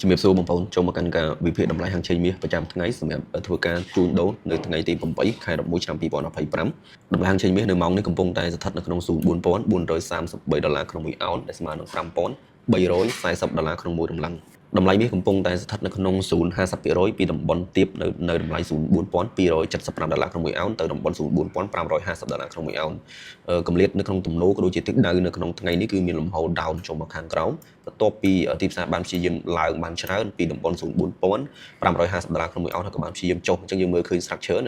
ជំរាបសួរបងប្អូនចូលមកកាន់ការវិភាគតម្លៃហាងឆេងមាសប្រចាំថ្ងៃសម្រាប់ធ្វើការជួញដូរនៅថ្ងៃទី8ខែ11ឆ្នាំ2025តម្លៃហាងឆេងមាសនៅម៉ោងនេះកំពុងតែស្ថិតនៅក្នុង$4433ក្នុង1អោនដែលស្មើនឹង$5340ក្នុង1តម្លឹងតម្លៃមាសកំពុងតែស្ថិតនៅក្នុង0.50%ពីតំបន់ទាបនៅតម្លៃ$4275ក្នុង1អោនទៅតំបន់$4450ក្នុង1អោនកម្រិតនៅក្នុងទំនោរក៏ដូចជាទិសដៅនៅក្នុងថ្ងៃនេះគឺមានលំហូរ down ចូលមកខាងក្រោមបន្ទាប់ពីទីផ្សារបានព្យាយាមឡើងបានច្រើនពីតំបន់$4550ក្នុង1អោនហើយក៏បានព្យាយាមចុះអញ្ចឹងយើងមើលឃើញ structure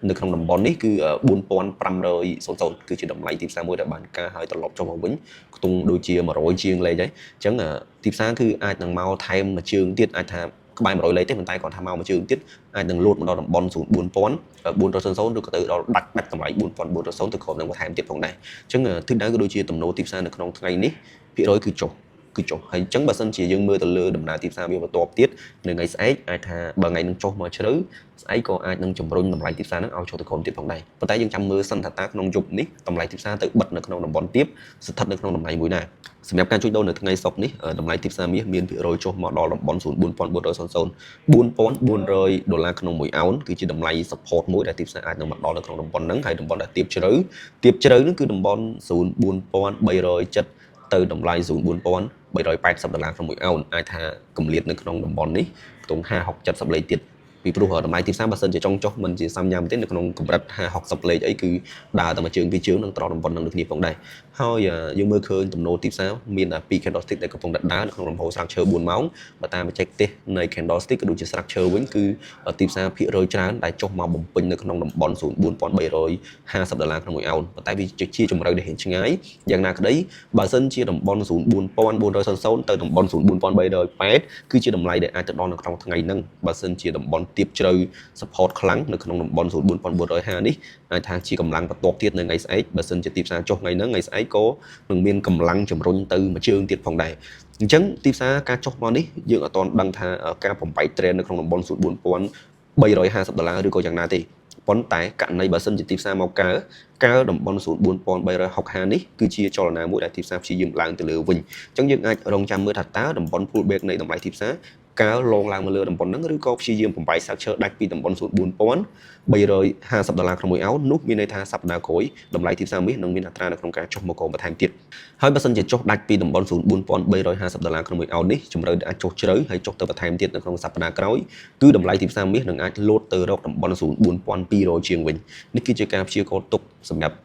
នៅក្នុងតំបន់នេះគឺ4500គឺជាតម្លៃទីផ្សារមួយដែលបានការហើយត្រឡប់ចុះមកវិញខ្ទង់ដូចជា100ជាងលេខហើយអញ្ចឹងទីផ្សារគឺអាចនឹងមកថែមមួយជើងទៀតអាចថាក្បែរ100លេខទេប៉ុន្តែគាត់ថាមកមួយជើងទៀតអាចនឹងលោតមកដល់តំបន់4400ឬក៏ទៅដល់ដាច់តម្លៃ4400ទៅគ្រប់នឹងបន្ថែមទៀតផងដែរអញ្ចឹងទិសដៅក៏ដូចជាទំនោរទីផ្សារនៅក្នុងថ្ងៃនេះភាគរយគឺចុះហើយអញ្ចឹងបើសិនជាយើងមើលទៅលើដំណើរទីផ្សារវាបន្តទៀតនៅថ្ងៃស្អែកអាចថាបើថ្ងៃនឹងចុះមកជ្រៅស្អែកក៏អាចនឹងជំរុញតម្លៃទីផ្សារនឹងឲ្យចុះទៅក្រោមទៀតផងដែរប៉ុន្តែយើងចាំមើលសិនថាតើក្នុងយប់នេះតម្លៃទីផ្សារទៅបិទនៅក្នុងតំបន់ទៀតស្ថិតនៅក្នុងតម្លៃមួយណាសម្រាប់ការជួញដូរនៅថ្ងៃសុក្រនេះតម្លៃទីផ្សារមាសមានភាគរយចុះមកដល់តំបន់$4400ក្នុង1អោនគឺជាតម្លៃ support មួយដែលទីផ្សារអាចនឹងមកដល់នៅក្នុងតំបន់ហ្នឹងហើយតំបន់ដែលទាបជ្រៅហ្នឹងគឺតំបន់$4370ទៅតម្លៃ$4380ក្នុង1អោនអាចថាកម្រិតនៅក្នុងតំបន់នេះខ្ទង់50-60លេខទៀតពីព្រោះតម្លៃទីផ្សារបើសិនជាចង់ចុះមិនជាសំញាំទេនៅក្នុងកម្រិត50-60លេខអីគឺដើរតែមួយជើងពីរជើងនឹងត្រង់តំបន់នឹងដូចគ្នាផងដែរហើយយើងមើលឃើញទំនោរទីផ្សារមានតែ2 candlestick ដែលកំពុងតែដើរនៅក្នុងលំហូរ structure 4ម៉ោងបើតាមបច្ចេកទេសនៃ candlestick ក៏ដូចជា structure វិញគឺទីផ្សារភាគរយច្រើនដែលចុះមកបំពេញនៅក្នុងតំបន់$4350ក្នុង1អោនប៉ុន្តែវាជាជំរឿនដែលរៀងឆ្ងាយយ៉ាងណាក្តីបើសិនជាតំបន់$4400ទៅតំបន់$4380គឺជាតម្លៃដែលអាចទៅដល់នៅក្នុងថ្ងៃហ្នឹងបើសិនជាតំបន់ទាបជ្រៅ support ខ្លាំងនៅក្នុងតំបន់$4450នេះអាចថាជាកម្លាំងបន្ទាប់ទៀតនៅថ្ងៃស្អែកបើសិនជាទីផ្សារចុះថ្ងៃហ្នឹងថ្ងៃស្អែកក៏នឹងមានកម្លាំងជំរុញទៅមួយជើងទៀតផងដែរអញ្ចឹងទីផ្សារការចុះមកនេះយើងអត់ទាន់ដឹងថាការបំបែក trend នៅក្នុងតំបន់$4350ឬក៏យ៉ាងណាទេប៉ុន្តែករណីបើសិនជាទីផ្សារមកកើតំបន់$4360នេះគឺជាចលនាមួយដែលទីផ្សារព្យាយាមឡើងទៅលើវិញអញ្ចឹងយើងអាចរងចាំមើលថាតើតំបន់ pullback នៃតម្លៃទីផ្សារកើលងឡើងមកលើតំបន់ហ្នឹងឬក៏ព្យាយាមបំបែក structure ដាច់ពីតំបន់$4350ក្នុង1អោននោះមានន័យថាសប្តាហ៍ក្រោយតម្លៃទីផ្សារមាសនឹងមានអត្រានៅក្នុងការចុះមកកងបន្ថែមទៀតហើយបើសិនជាចុះដាច់ពីតំបន់$4350ក្នុង1អោននេះជំរឿនអាចចុះជ្រៅហើយចុះទៅបន្ថែមទៀតនៅក្នុងសប្តាហ៍ក្រោយគឺតម្លៃទីផ្សារមាសនឹងអាចលោតទៅរកតំបន់$4200ជាងវិញនេះគឺជាការព្យាករណ៍ទុកសម្រាប់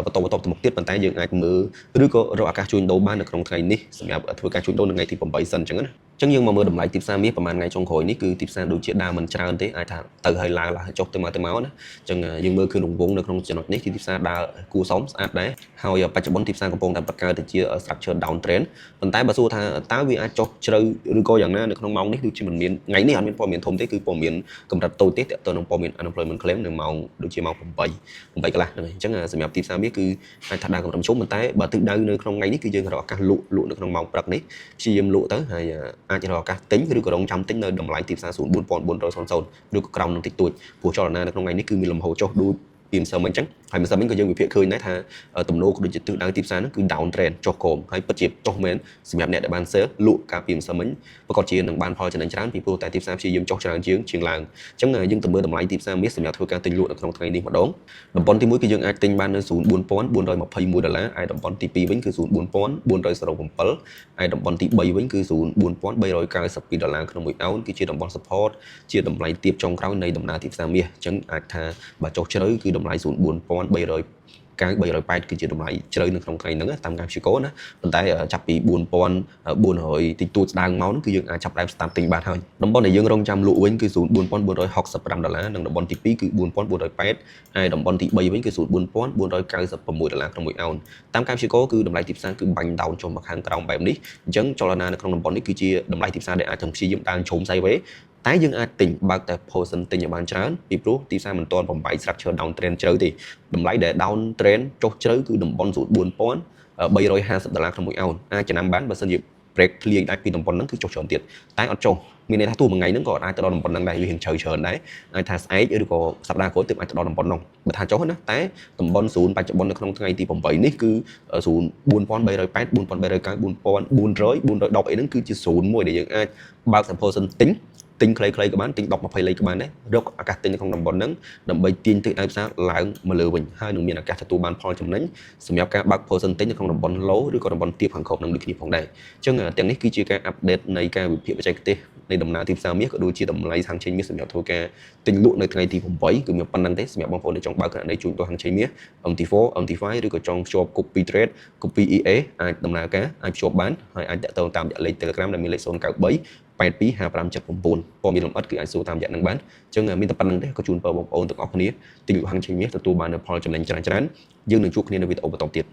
បន្តទៅមុខទៀតប៉ុន្តែយើងអាចមើលឬក៏រកឱកាសជួញដូរបាននៅក្នុងថ្ងៃនេះសម្រាប់ធ្វើការជួញដូរនៅថ្ងៃទី8សិនអញ្ចឹងណាអញ្ចឹងយើងមកមើលតម្លៃទីផ្សារមាសប្រហែលថ្ងៃចុងក្រោយនេះគឺទីផ្សារដូចជាដើរមិនច្រើនទេអាចថាទៅហើយឡើងចុះទៅមកណាអញ្ចឹងយើងមើលគឺរង្វង់នៅក្នុងចំណុចនេះទីផ្សារដើរគួរសមស្អាតដែរហើយបច្ចុប្បន្នទីផ្សារកំពុងតែបង្កើតទៅជា structure down trend ប៉ុន្តែបើសួរថាតើវាអាចចុះជ្រៅឬក៏យ៉ាងណានៅក្នុងម៉ោងនេះដូចជាមិនមានថ្ងៃនេះអត់មានព័ត៌មានធំទេគឺព័ត៌មានកម្រិតតូចទេតើទៅនឹងព័ត៌មាន unemployment claim នៅម៉ោងដូចជាម៉ោង8កន្លះហ្នឹងហើយអញ្ចឹងសម្រាប់ទីផ្សារមាសគឺអាចថាដើរកម្រិតជុំប៉ុន្តែបើទិសដៅនៅក្នុងថ្ងៃនេះគឺយើងរកឱកាសលក់នៅក្នុងម៉ោងព្រឹកនេះព្យាយាមលក់ទៅហើយអាចរកឱកាសទិញឬក៏រងចាំទិញនៅតម្លៃទីផ្សារ$4400ឬក៏ក្រោមនឹងតិចតួចព្រោះចលនានៅក្នុងថ្ងៃនេះគឺមានលំហូរចុះដូចពីម្សិលមិញអញ្ចឹងហើយម្សិលមិញក៏យើងវិភាគឃើញដែរថាទំនោរក៏ដូចជាទិសដៅទីផ្សារហ្នឹងគឺ down trend ចុះក្រោមហើយពិតជាចុះមែនសម្រាប់អ្នកដែលបាន sell លក់កាលពីម្សិលមិញប្រកបជានឹងបានផលចំណេញច្រើនពីព្រោះតែទីផ្សារព្យាយាមចុះច្រើនជាងឡើងអញ្ចឹងយើងទៅមើលតម្លៃទីផ្សារមាសសម្រាប់ធ្វើការទិញលក់នៅក្នុងថ្ងៃនេះម្ដងតំបន់ទី1គឺយើងអាចទិញបាននៅ$4421ហើយតំបន់ទី2វិញគឺ$4407ហើយតំបន់ទី3វិញគឺ$4392ក្នុង1អោនគឺជាតំបន់ support ជាតម្លៃទាបចុងក្រោយនៃដំណើរទីផ្សារមាសអញ្ចឹងអាចថាបើចុះជ្រៅគឺតម្លៃ$4380គឺជាតម្លៃជ្រៅនៅក្នុងថ្ងៃហ្នឹងតាមការព្យាករណ៍ណាប៉ុន្តែចាប់ពី$4400តិចតួចស្ដើងមកហ្នឹងគឺយើងអាចចាប់ដើម start ទិញបានហើយតំបន់ដែលយើងរងចាំលក់វិញគឺ$4465និងតំបន់ទី2គឺ$4480ហើយតំបន់ទី3វិញគឺ$4496ក្នុង1អោនតាមការព្យាករណ៍គឺតម្លៃទីផ្សារគឺបាញ់ down ចុះមកខាងក្រោមបែបនេះអញ្ចឹងចលនានៅក្នុងតំបន់នេះគឺជាតម្លៃទីផ្សារដែលអាចនឹងព្យាយាមដើរជុំ sideways តែយើងអាចទិញបើកតែ position ទិញឲ្យបានច្រើនពីព្រោះទីផ្សារមិនទាន់បំបែក structure down trend ជ្រៅទេតម្លៃដែល down trend ចុះជ្រៅគឺតំបន់$4350ក្នុង1អោនអាចចំណាំបានបើសិនជា break ឃ្លាដាច់ពីតំបន់ហ្នឹងគឺចុះច្រើនទៀតតែអត់ចុះមានន័យថាទោះមួយថ្ងៃហ្នឹងក៏អាចទៅដល់តំបន់ហ្នឹងដែរវារៀងជ្រៅច្រើនដែរអាចថាស្អែកឬក៏សប្តាហ៍ក្រោយទើបអាចទៅដល់តំបន់ហ្នឹងបើថាចុះណាតែតំបន់0បច្ចុប្បន្ននៅក្នុងថ្ងៃទី8នេះគឺ04308 4309 4400 410អីហ្នឹងគឺជា0មួយដែលយើងអាចបើក sample សិនទិញខ្លីៗក៏បានទិញ10 20លេខក៏បានដែររកឱកាសទិញនៅក្នុងតំបន់ហ្នឹងដើម្បីទាញទិសដៅផ្សារឡើងមកលើវិញហើយនឹងមានឱកាសទទួលបានផលចំណេញសម្រាប់ការបើក percentage នៅក្នុងតំបន់ low ឬក៏តំបន់ទាបខាងក្រោមនឹងដូចគ្នាផងដែរអញ្ចឹងទាំងនេះគឺជាការ update នៃការវិភាគបច្ចេកទេសនៃដំណើរទីផ្សារមាសក៏ដូចជាតម្លៃហាងឆេងមាសសម្រាប់ធ្វើការទិញលក់នៅថ្ងៃទី8គឺមានប៉ុណ្្នឹងទេសម្រាប់បងប្អូនដែលចង់បើកករណីជួញដូរហាងឆេងមាស MT4 MT5 ឬក៏ចង់ភ្ជាប់ copy trade copy EA អាចដំណើរការអាចភ្ជាប់បានហើយអាចតាក់ទងតាមលេខ Telegram ដែលមានលេខ093 825579ព័ត៌មានលម្អិតគឺអាចសួរតាមរយៈនឹងបានអញ្ចឹងមានតែប៉ុណ្្នឹងទេក៏ជូនពរបងប្អូនទាំងអស់គ្នាទិញលក់ហាងឆេងមាសទទួលបាននូវផលចំណេញច្រើនៗយើងនឹងជួបគ្នានៅវីដេអូបន្តទៀត